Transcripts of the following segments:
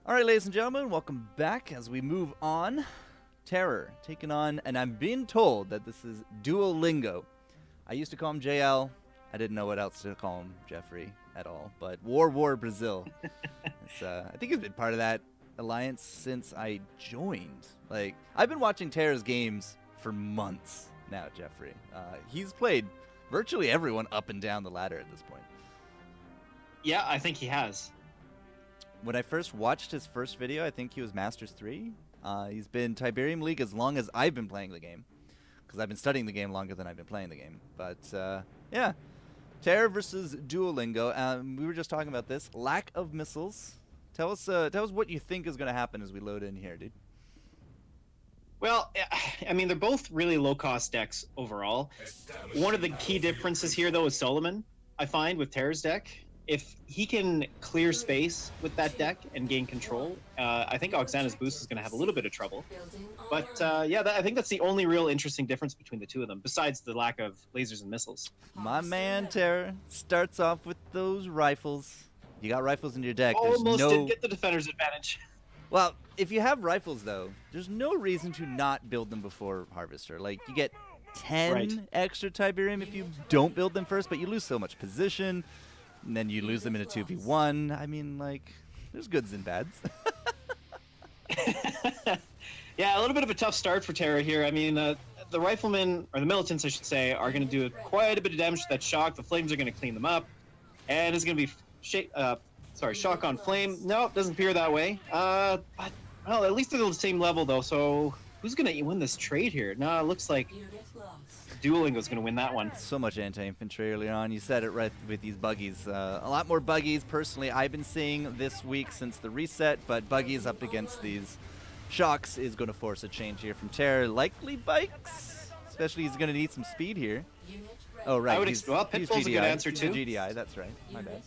All right, ladies and gentlemen, welcome back as we move on. terRror taking on, and I'm being told that this is JoaoLongo. I used to call him JL. I didn't know what else to call him, Jeffrey, at all. But War Brazil. I think he's been part of that alliance since I joined. Like, I've been watching terRror's games for months now, Jeffrey. He's played virtually everyone up and down the ladder at this point. Yeah, I think he has. When I first watched his first video, I think he was Masters 3. He's been Tiberium League as long as I've been playing the game, because I've been studying the game longer than I've been playing the game. But yeah, terRror versus JoaoLongo. We were just talking about this lack of missiles. Tell us what you think is going to happen as we load in here, dude. Well, I mean, they're both really low-cost decks overall. One of the key differences here, though, is Solomon, I find, with terRror's deck. If he can clear space with that deck and gain control, I think Oksana's boost is going to have a little bit of trouble. But yeah, I think that's the only real interesting difference between the two of them, besides the lack of lasers and missiles. My man terRror starts off with those rifles. You got rifles in your deck. Almost didn't get the defender's advantage. Well, if you have rifles, though, there's no reason to not build them before Harvester. Like, you get 10 extra Tiberium if you don't build them first, but you lose so much position. And then you lose them in a 2v1. I mean, like, there's goods and bads. Yeah, a little bit of a tough start for terRror here. I mean, the riflemen, or the militants, I should say, are going to do quite a bit of damage to that shock. The flames are going to clean them up. And it's going to be shock on flame. No, it doesn't appear that way. But, well, at least they're on the same level, though. So who's going to win this trade here? No, it looks like JoaoLongo's going to win that one. So much anti-infantry earlier on. You said it right with these buggies. A lot more buggies, personally, I've been seeing this week since the reset, but buggies up against these shocks is going to force a change here from terRror. Likely bikes, especially he's going to need some speed here. Oh, right. Well, Pitfall's a good answer, too. He's GDI, that's right. My bad.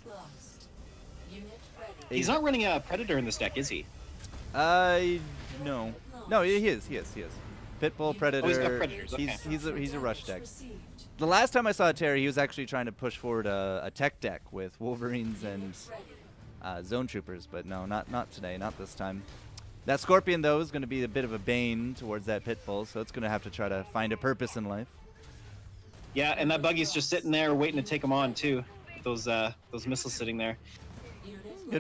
He's not running a Predator in this deck, is he? No. No, he is. Pitbull, Predator. Oh, he's got Predators. Okay. He's a rush deck. The last time I saw terRror, he was actually trying to push forward a tech deck with Wolverines and Zone Troopers, but no, not today, not this time. That Scorpion, though, is going to be a bit of a bane towards that Pitbull, so it's going to have to try to find a purpose in life. Yeah, and that buggy's just sitting there waiting to take him on, too. With those missiles sitting there.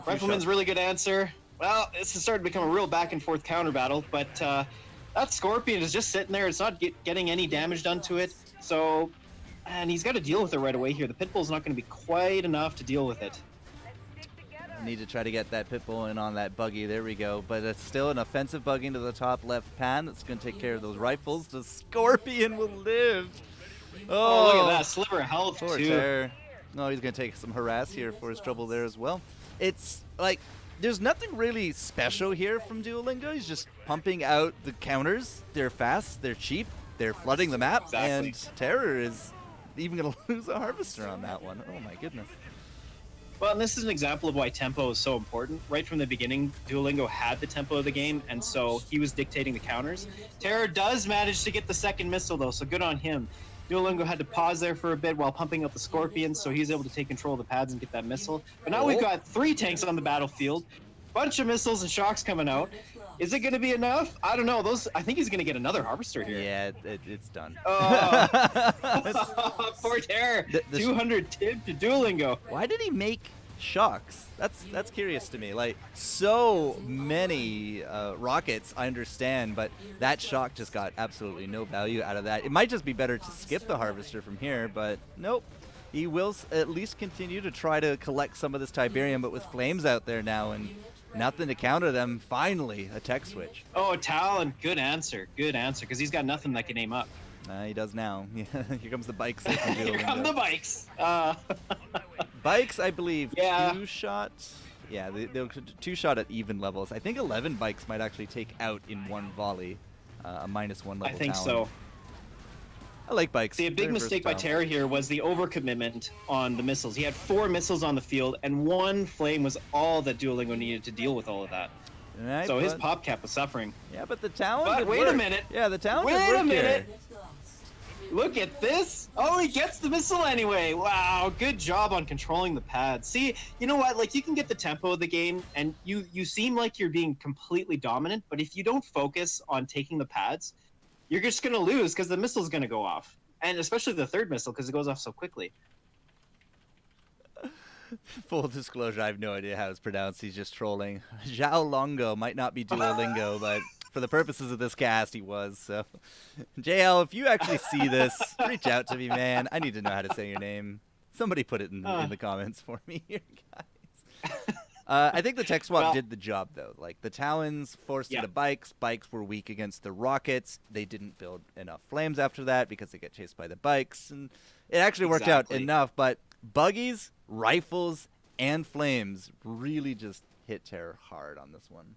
Rifleman's really good answer. Well, this is starting to become a real back-and-forth counter battle, but that Scorpion is just sitting there. It's not getting any damage done to it. So, and he's got to deal with it right away here. The Pitbull's not going to be quite enough to deal with it. Need to try to get that Pitbull in on that buggy. There we go. But it's still an offensive buggy into the top left pan that's going to take care of those rifles. The Scorpion will live. Oh, look at that. Sliver of health, poor too. terRror. No, he's going to take some harass here for his trouble there as well. It's like, there's nothing really special here from JoaoLongo. He's just pumping out the counters. They're fast, they're cheap, they're flooding the map, and terRror is even going to lose a Harvester on that one. Oh my goodness. Well, and this is an example of why tempo is so important. Right from the beginning, JoaoLongo had the tempo of the game, and so he was dictating the counters. terRror does manage to get the second missile, though, so good on him. JoaoLongo had to pause there for a bit while pumping out the Scorpions, so he's able to take control of the pads and get that missile. But now we've got 3 tanks on the battlefield, bunch of missiles and shocks coming out. Is it going to be enough? I don't know. I think he's going to get another Harvester here. Yeah, it's done. Oh, poor terRror. 200 tip to JoaoLongo. Why did he make shocks? That's curious to me. Like, so many rockets, I understand, but that shock just got absolutely no value out of that. It might just be better to skip the Harvester from here, but nope. He will at least continue to try to collect some of this Tiberium, but with flames out there now and nothing to counter them. Finally, a tech switch. Oh, Talon, good answer, because he's got nothing that can aim up. He does now. Here comes the bikes. Here come the bikes. Bikes, I believe, yeah. 2-shot. Yeah, they'll 2-shot at even levels. I think 11 bikes might actually take out in one volley a -1 level. I think Talon. so. I like bikes. See, a big mistake by terRror here was the overcommitment on the missiles. He had 4 missiles on the field, and 1 flame was all that JoaoLongo needed to deal with all of that. Right, so his pop cap was suffering. Yeah, but the Talon. But wait a minute. Yeah, the Talon. Wait a minute. Look at this. Oh, he gets the missile anyway. Wow, good job on controlling the pad. See, you know what? Like, you can get the tempo of the game, and you seem like you're being completely dominant, but if you don't focus on taking the pads, you're just going to lose because the missile's going to go off. And especially the third missile because it goes off so quickly. Full disclosure, I have no idea how it's pronounced. He's just trolling. JoaoLongo might not be Duolingo, but for the purposes of this cast, he was. So, JL, if you actually see this, reach out to me, man. I need to know how to say your name. Somebody put it in the comments for me here, guys. I think the tech swap did the job, though. Like, the Talons forced into bikes. Bikes were weak against the rockets. They didn't build enough flames after that because they get chased by the bikes. And it actually worked out enough, but buggies, rifles, and flames really just hit terror hard on this one.